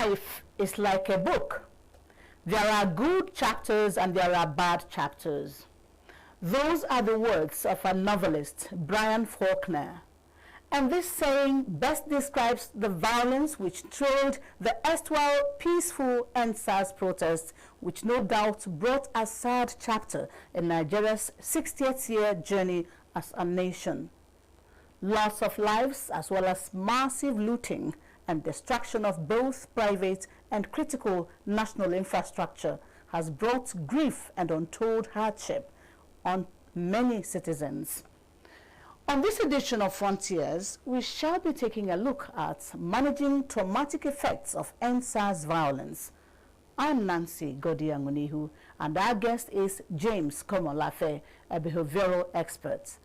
Life is like a book. There are good chapters and there are bad chapters. Those are the words of a novelist, Brian Faulkner. And this saying best describes the violence which trailed the erstwhile peaceful EndSARS protests, which no doubt brought a sad chapter in Nigeria's 60th year journey as a nation. Loss of lives as well as massive looting and destruction of both private and critical national infrastructure has brought grief and untold hardship on many citizens. On this edition of Frontiers, we shall be taking a look at managing traumatic effects of EndSARS violence. I'm Nancy Godiangunihu, and our guest is James Komolafe, a behavioral expert.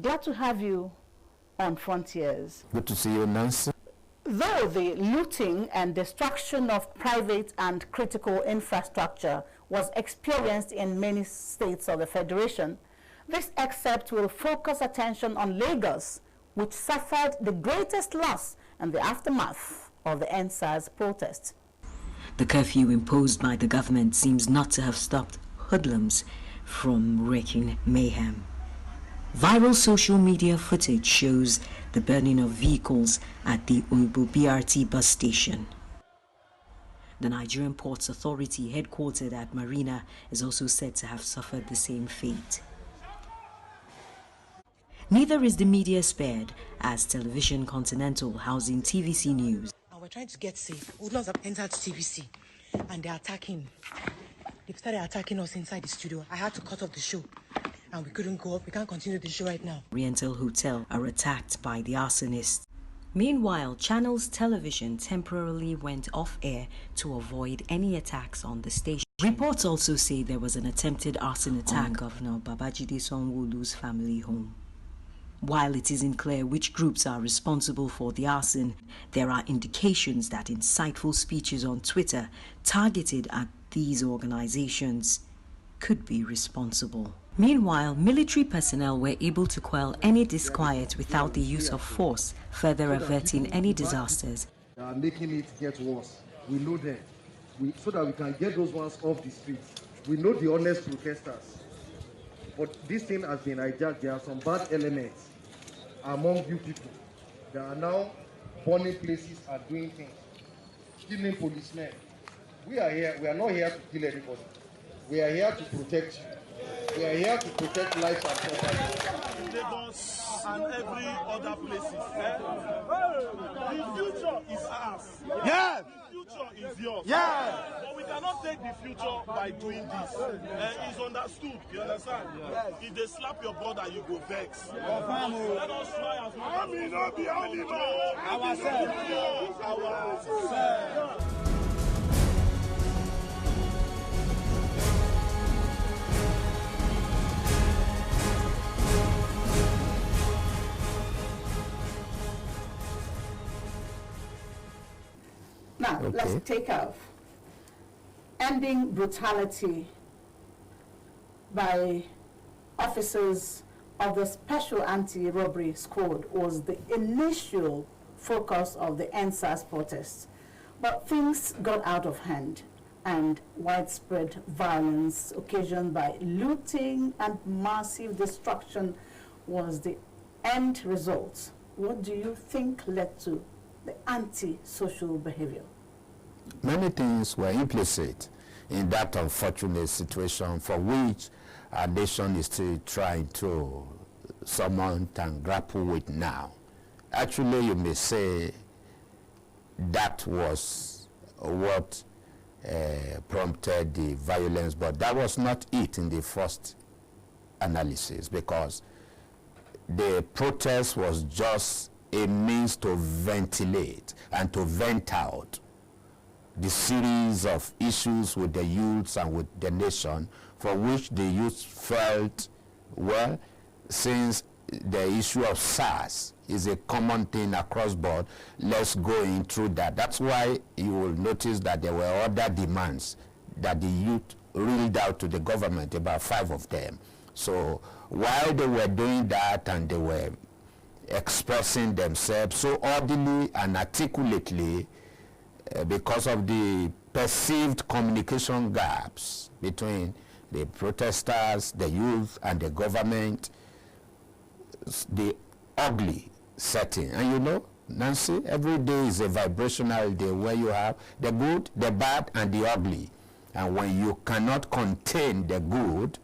Glad to have you on Frontiers. Good to see you, Nancy. Though the looting and destruction of private and critical infrastructure was experienced in many states of the Federation, this excerpt will focus attention on Lagos, which suffered the greatest loss in the aftermath of the EndSARS protest. The curfew imposed by the government seems not to have stopped hoodlums from wreaking mayhem. Viral social media footage shows the burning of vehicles at the Uibo BRT bus station. The Nigerian Ports Authority, headquartered at Marina, is also said to have suffered the same fate. Neither is the media spared, as Television Continental, housing TVC News. And we're trying to get safe. Hoodlums have entered TVC and they're attacking. They've started attacking us inside the studio. I had to cut off the show and we couldn't go up. We can't continue the show right now. Oriental Hotel are attacked by the arsonists. Meanwhile, Channels Television temporarily went off air to avoid any attacks on the station. Reports also say there was an attempted arson attack on Governor Babajide Sanwo-Olu's family home. While it isn't clear which groups are responsible for the arson, there are indications that insightful speeches on Twitter targeted at these organizations could be responsible. Meanwhile, military personnel were able to quell any disquiet without the use of force, further averting any disasters. They are making it get worse. We know them. So that we can get those ones off the streets. We know the honest protesters. But this thing has been hijacked. There are some bad elements among you people. They are now burning places and doing things. Killing policemen. We are here. We are not here to kill anybody. We are here to protect you. We are here to protect lives and property. Lagos and every other places. The future is ours. Yeah. The future is yours. Yeah. But we cannot take the future by doing this. It's understood. You understand? Yes. If they slap your brother, you go vex. Let us try as much as we not be ourselves. Now, let's take off. Ending brutality by officers of the Special Anti-Robbery Squad was the initial focus of the EndSARS protests. But things got out of hand, and widespread violence occasioned by looting and massive destruction was the end result. What do you think led to the anti-social behavior? Many things were implicit in that unfortunate situation for which our nation is still trying to surmount and grapple with now. Actually, you may say that was what prompted the violence, but that was not it in the first analysis, because the protest was just a means to ventilate and to vent out the series of issues with the youths and with the nation, for which the youth felt, well, since the issue of SARS is a common thing across board, let's go in through that. That's why you will notice that there were other demands that the youth reeled out to the government, about 5 of them. So while they were doing that and they were expressing themselves so orderly and articulately, because of the perceived communication gaps between the protesters, the youth, and the government, the ugly setting. And you know, Nancy, every day is a vibrational day where you have the good, the bad, and the ugly. And when you cannot contain the good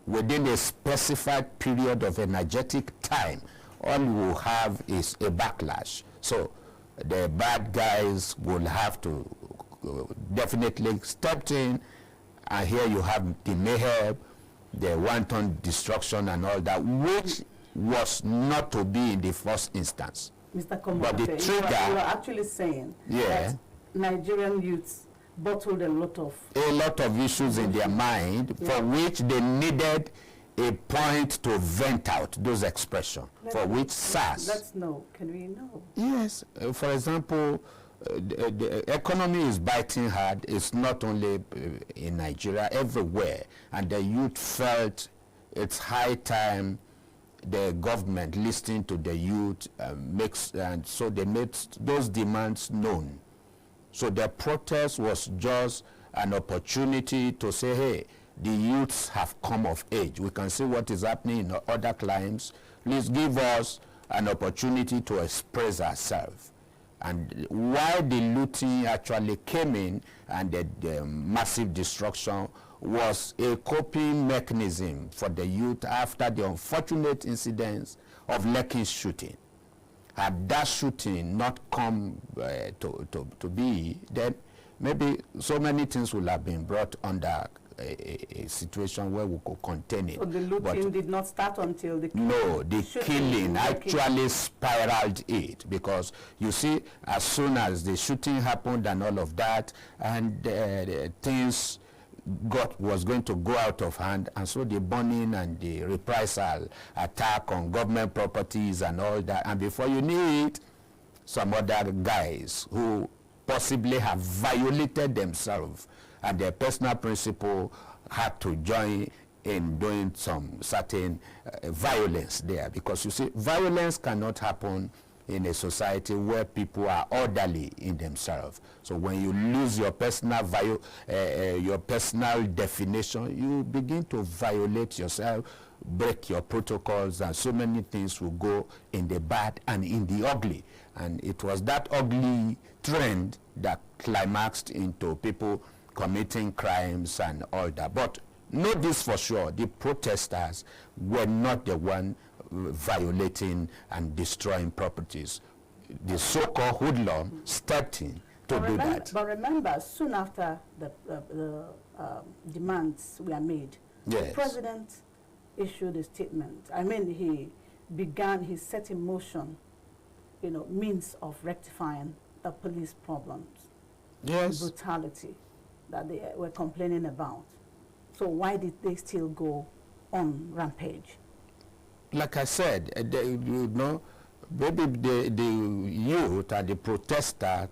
within a specified period of energetic time, all you will have is a backlash. So the bad guys will have to definitely step in, and here you have the mayhem, the wanton destruction and all that, which was not to be in the first instance. Mr. Kombo, but the trigger, you are actually saying that Nigerian youths bottled a lot of issues in their mind, for which they needed a point to vent out those expressions, for which SARS. Let's know. Can we know? Yes. For example, the economy is biting hard. It's not only in Nigeria, everywhere. And the youth felt it's high time the government listening to the youth and so they made those demands known. So the protest was just an opportunity to say, hey, the youths have come of age. We can see what is happening in other climes. Please give us an opportunity to express ourselves. And why the looting actually came in and the massive destruction was a coping mechanism for the youth after the unfortunate incidents of Lekki shooting. Had that shooting not come to be, then maybe so many things would have been brought under a situation where we could contain it. So the looting did not start until the killing actually spiraled it, because you see, as soon as the shooting happened and all of that, and things was going to go out of hand, and so the burning and the reprisal attack on government properties and all that, and before you knew it, some other guys who possibly have violated themselves and their personal principle had to join in doing some certain violence there, because you see, violence cannot happen in a society where people are orderly in themselves. So when you lose your personal definition, you begin to violate yourself, break your protocols, and so many things will go in the bad and in the ugly. And it was that ugly trend that climaxed into people committing crimes and all that. But know this for sure, the protesters were not the one violating and destroying properties. The so-called hoodlum stepped in to do that. But remember, soon after the demands were made, the president issued a statement. I mean, he set in motion, means of rectifying the police problems, brutality that they were complaining about. So why did they still go on rampage? Like I said, maybe the youth and the protester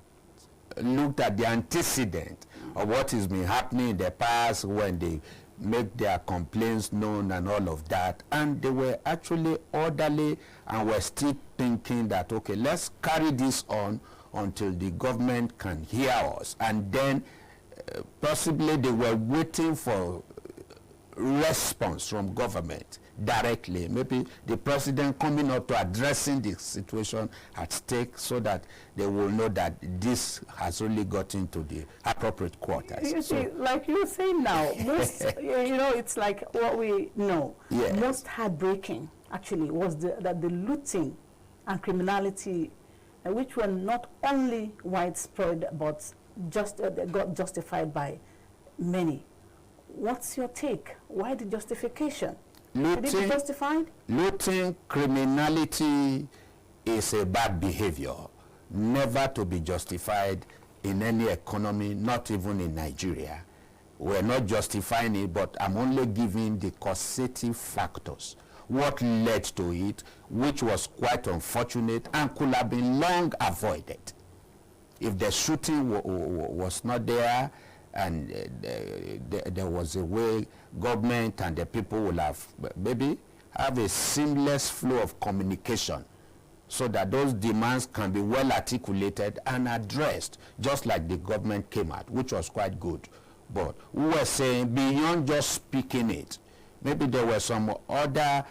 looked at the antecedent of what has been happening in the past when they make their complaints known and all of that, and they were actually orderly and were still thinking that, okay, let's carry this on until the government can hear us. And then possibly they were waiting for response from government directly, maybe the president coming up to addressing the situation at stake, so that they will know that this has really got into the appropriate quarters. You see, like you say now, most, it's like what we know. Yes. Most heartbreaking, actually, was that the looting and criminality, which were not only widespread, but got justified by many. What's your take? Why the justification? Did it be justified? Looting, criminality is a bad behavior, never to be justified in any economy, not even in Nigeria. We're not justifying it, but I'm only giving the causative factors, what led to it, which was quite unfortunate and could have been long avoided. If the shooting was not there, and there was a way government and the people will have maybe have a seamless flow of communication, so that those demands can be well articulated and addressed, just like the government came out, which was quite good. But we were saying beyond just speaking it, maybe there were some other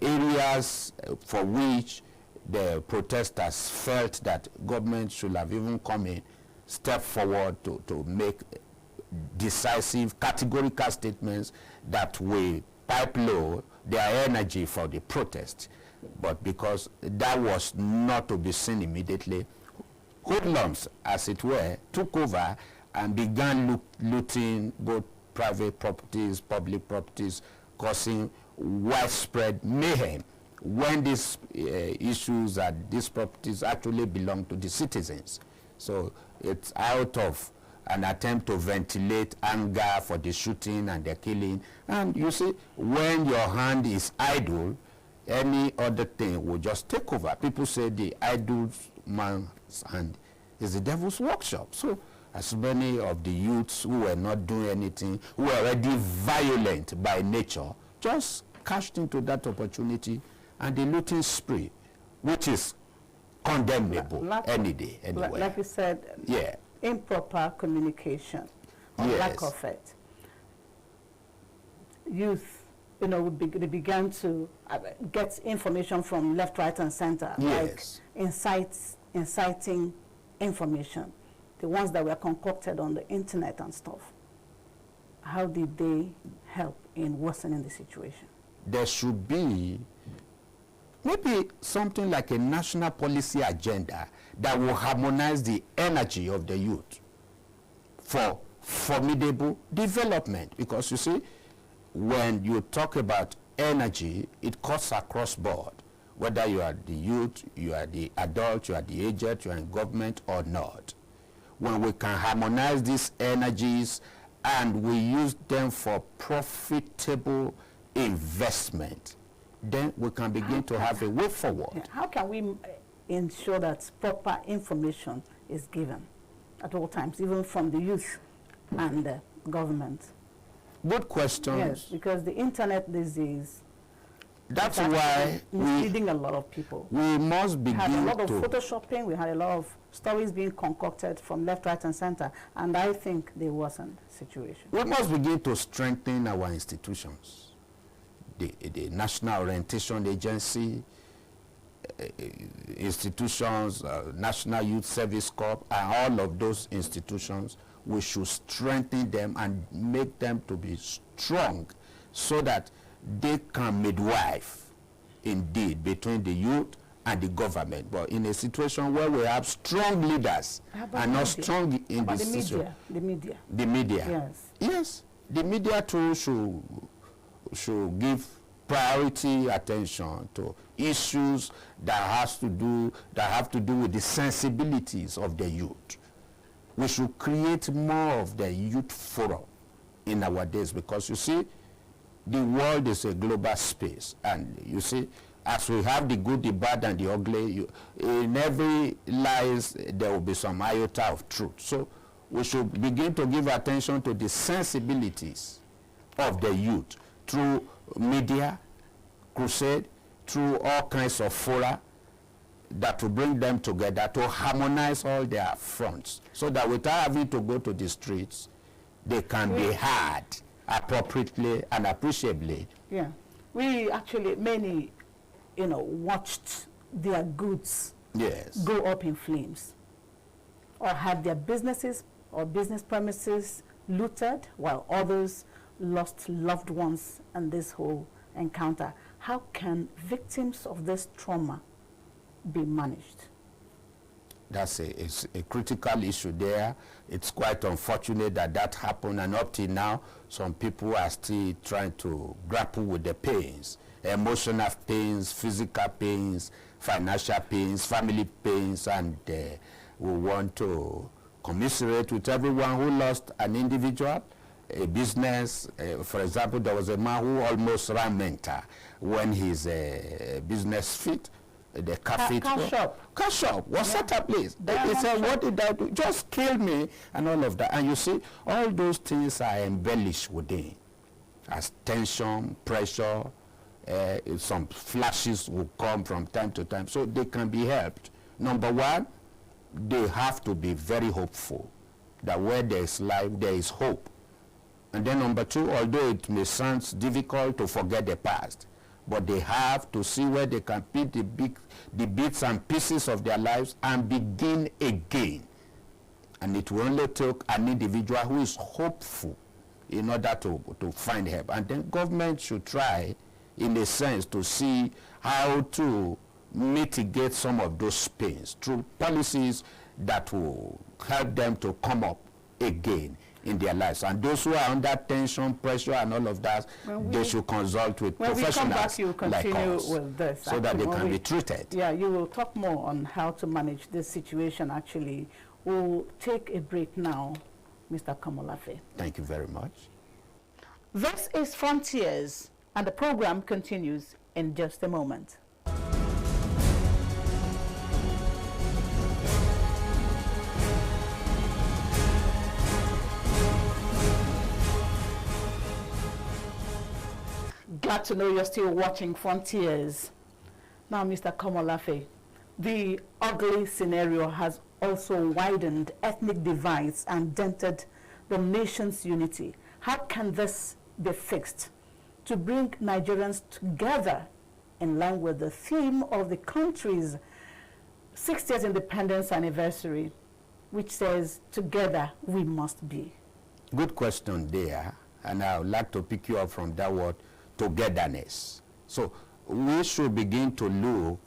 areas for which the protesters felt that government should have even come in, step forward to make decisive, categorical statements that will pipe low their energy for the protest. But because that was not to be seen immediately, hoodlums, as it were, took over and began looting both private properties, public properties, causing widespread mayhem when these issues and these properties actually belong to the citizens. So it's out of an attempt to ventilate anger for the shooting and the killing. And you see, when your hand is idle, any other thing will just take over. People say the idle man's hand is the devil's workshop. So as many of the youths who were not doing anything, who were already violent by nature, just cashed into that opportunity, and the looting spree, which is condemnable any day, anywhere. Like you said, yeah, improper communication, or yes, lack of it. Youth, you know, they began to get information from left, right, and center, yes, like inciting information, the ones that were concocted on the internet and stuff. How did they help in worsening the situation? There should be maybe something like a national policy agenda that will harmonize the energy of the youth for formidable development. Because you see, when you talk about energy, it cuts across board, whether you are the youth, you are the adult, you are the aged, you are in government or not. When we can harmonize these energies and we use them for profitable investment, then we can begin to have a way forward. How can we ensure that proper information is given at all times, even from the youth and the government? Good question. Yes, because the internet these days, that's why misleading a lot of people. We must begin to... We had a lot of photoshopping, we had a lot of stories being concocted from left, right, and center, and I think there wasn't situation. We must begin to strengthen our institutions. The National Orientation Agency, institutions, National Youth Service Corps, and all of those institutions, we should strengthen them and make them to be strong so that they can midwife, indeed, between the youth and the government. But in a situation where we have strong leaders and not strong in the system. The media. The media. Yes. Yes. The media too should give priority attention to issues that have to do with the sensibilities of the youth. We should create more of the youth forum in our days, because you see, the world is a global space, and you see, as we have the good, the bad, and the ugly, in every lies there will be some iota of truth. So we should begin to give attention to the sensibilities of the youth through media, crusade, through all kinds of fora that will bring them together to harmonize all their fronts, so that without having to go to the streets, they can be heard appropriately and appreciably. Yeah. We actually, many, you know, watched their goods go up in flames, or had their businesses or business premises looted, while others lost loved ones in this whole encounter. How can victims of this trauma be managed? That's a critical issue there. It's quite unfortunate that that happened, and up till now, some people are still trying to grapple with the pains, emotional pains, physical pains, financial pains, family pains, and we want to commiserate with everyone who lost an individual, a business. For example, there was a man who almost ran mental when his business fit. The cafe car shop was set up, please. He said, what did I do? Just kill me, and all of that. And you see, all those things are embellished within as tension, pressure, some flashes will come from time to time, so they can be helped. Number one, they have to be very hopeful that where there is life, there is hope. And then number two, although it may sound difficult to forget the past, but they have to see where they can pick the bits and pieces of their lives and begin again. And it will only take an individual who is hopeful in order to find help. And then government should try, in a sense, to see how to mitigate some of those pains through policies that will help them to come up again in their lives. And those who are under tension, pressure, and all of that, they should consult with professionals when we come back, you continue like us, with this, so that they can be treated. Yeah, you will talk more on how to manage this situation, actually. We'll take a break now, Mr. Komolafe. Thank you very much. This is Frontiers, and the program continues in just a moment. Glad to know you're still watching Frontiers. Now, Mr. Komolafe, the ugly scenario has also widened ethnic divides and dented the nation's unity. How can this be fixed to bring Nigerians together in line with the theme of the country's 60th independence anniversary, which says, together we must be? Good question there, and I would like to pick you up from that word, togetherness. So we should begin to look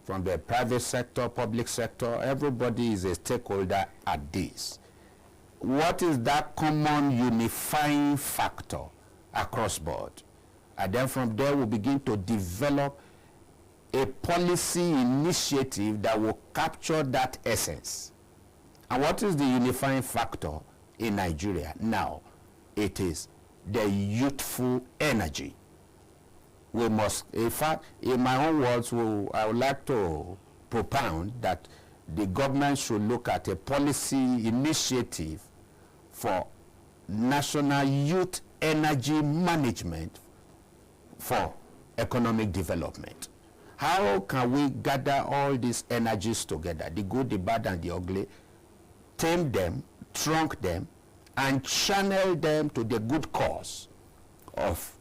from the private sector, public sector. Everybody is a stakeholder at this. What is that common unifying factor across board? And then from there we begin to develop a policy initiative that will capture that essence. And what is the unifying factor in Nigeria now? It is the youthful energy. We must, in fact, in my own words, I would like to propound that the government should look at a policy initiative for national youth energy management for economic development. How can we gather all these energies together, the good, the bad, and the ugly, tame them, trunk them, and channel them to the good cause of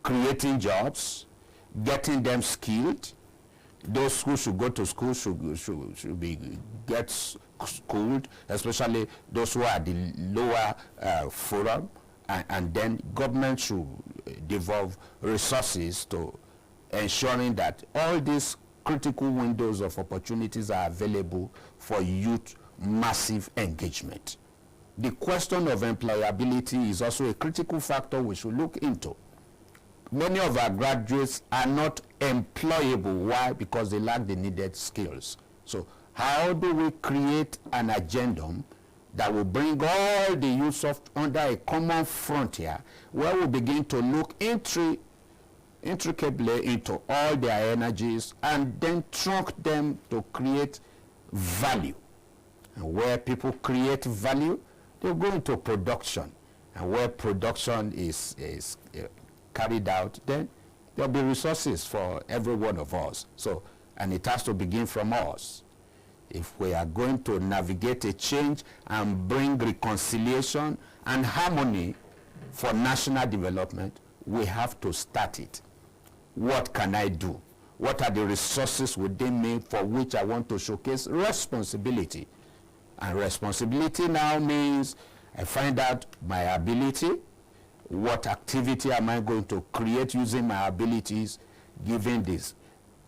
creating jobs, getting them skilled? Those who should go to school should get schooled, especially those who are the lower forum, and then government should devolve resources to ensuring that all these critical windows of opportunities are available for youth massive engagement. The question of employability is also a critical factor we should look into. Many of our graduates are not employable. Why? Because they lack the needed skills. So how do we create an addendum that will bring all the youth under a common frontier where we begin to look intricately into all their energies and then trunk them to create value? And where people create value, they go into production. And where production is carried out, then there'll be resources for every one of us. So, and it has to begin from us. If we are going to navigate a change and bring reconciliation and harmony for national development, we have to start it. What can I do? What are the resources within me for which I want to showcase responsibility? And responsibility now means I find out my ability. What activity am I going to create using my abilities, given these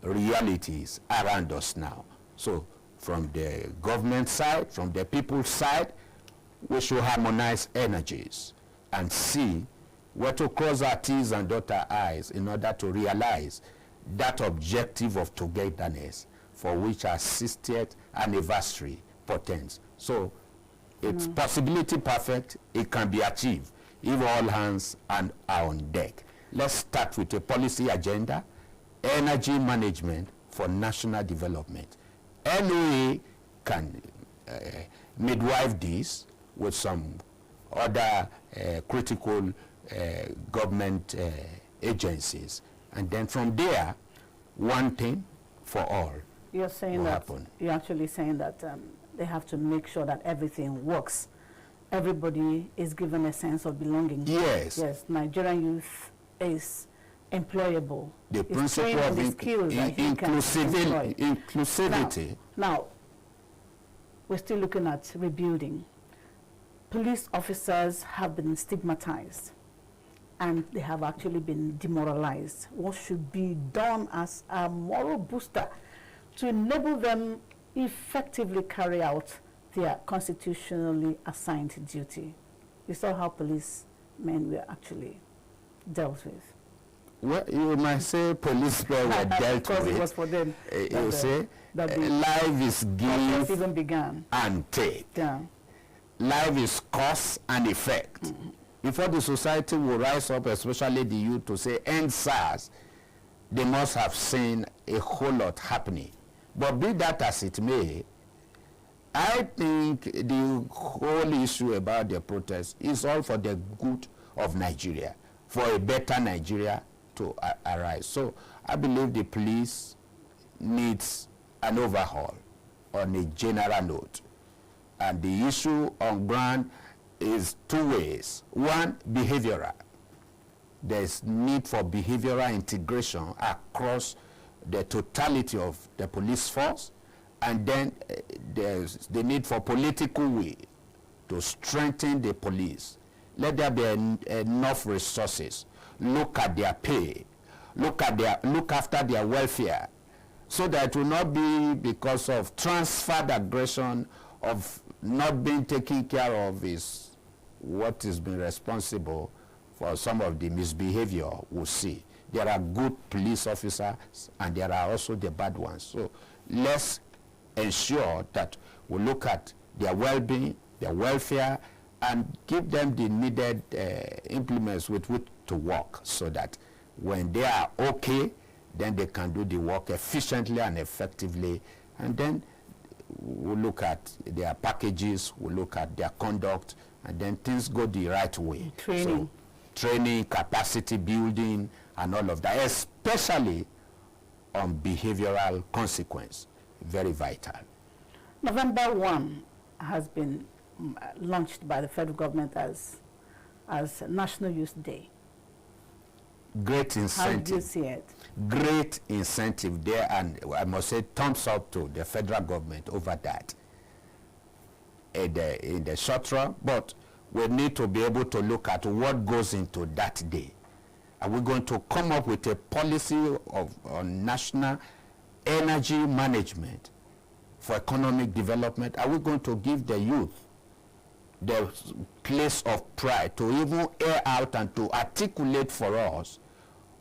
realities around us now? So from the government side, from the people's side, we should harmonize energies and see where to cross our T's and dot our I's in order to realize that objective of togetherness for which our 60th anniversary portends. So it's possibility perfect, it can be achieved if all hands are on deck. Let's start with a policy agenda, energy management for national development. NOA can midwife this with some other critical government agencies, And then from there, one thing for all. You're saying that, you're actually saying that they have to make sure that everything works. Everybody is given a sense of belonging. Yes. Yes, Nigerian youth is employable. The principle of inclusivity. Now, we're still looking at rebuilding. Police officers have been stigmatized and they have actually been demoralized. What should be done as a moral booster to enable them effectively carry out their constitutionally assigned duty? You saw how policemen were actually dealt with. Well, you might say policemen were dealt with. It was for them. You say life is give even began and take. Yeah. Life is cause and effect. Before the society will rise up, especially the youth, to say end SARS, they must have seen a whole lot happening. But be that as it may, I think the whole issue about the protest is all for the good of Nigeria, for a better Nigeria to arise. So I believe the police needs an overhaul on a general note. And the issue on ground is two ways. One, behavioral. There's need for behavioral integration across the totality of the police force. And then there's the need for political will to strengthen the police. Let there be enough resources. Look at their pay. Look after their welfare. So that it will not be because of transferred aggression, of not being taken care of is what is being responsible for some of the misbehavior we see. There are good police officers and there are also the bad ones. So let's ensure that we look at their well-being, their welfare, and give them the needed implements with which to work so that when they are okay, then they can do the work efficiently and effectively. And then we'll look at their packages, we'll look at their conduct, and then things go the right way. Training. So, training, capacity building, and all of that, especially on behavioral consequence, very vital. November 1 has been launched by the federal government as National Youth Day. Great incentive. How do you see it? Great incentive there, and I must say thumbs up to the federal government over that in the short run, but we need to be able to look at what goes into that day. Are we going to come up with a policy on national energy management for economic development? Are we going to give the youth the place of pride to even air out and to articulate for us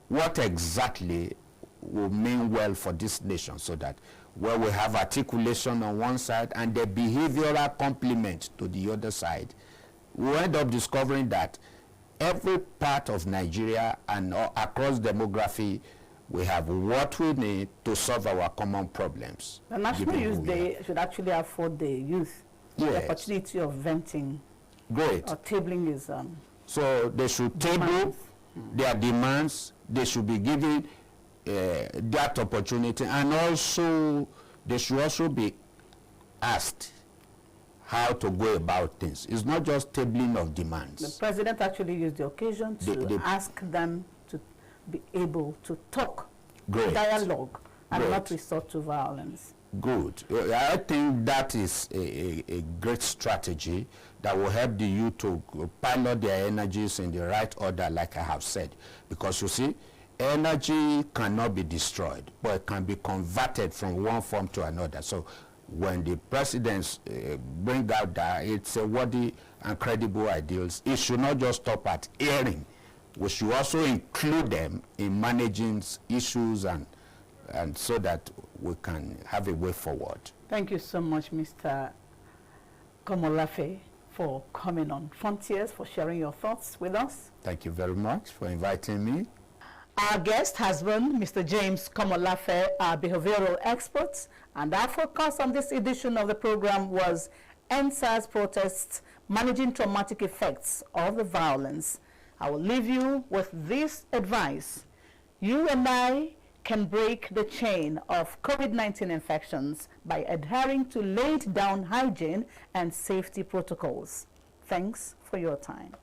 what exactly will mean well for this nation, so that where we have articulation on one side and the behavioral complement to the other side, we end up discovering that every part of Nigeria and across demography, we have what we need to solve our common problems. The National Youth Day should actually afford the youth the opportunity of venting. Great. Or tabling is so they should table their demands. They should be given that opportunity, and also they should also be asked how to go about things. It's not just tabling of demands. The president actually used the occasion to ask them to be able to talk, dialogue, and not resort to violence. Good. I think that is a great strategy that will help the youth to pilot their energies in the right order, like I have said. Because you see, energy cannot be destroyed, but it can be converted from one form to another. So when the presidents bring out that it's a worthy and credible ideals, it should not just stop at hearing. We should also include them in managing issues and so that we can have a way forward. Thank you so much, Mr. Komolafe, for coming on Frontiers, for sharing your thoughts with us. Thank you very much for inviting me. Our guest has been Mr. James Komolafe, our behavioral expert, and our focus on this edition of the program was End SARS protests, managing traumatic effects of the violence. I will leave you with this advice. You and I can break the chain of COVID-19 infections by adhering to laid down hygiene and safety protocols. Thanks for your time.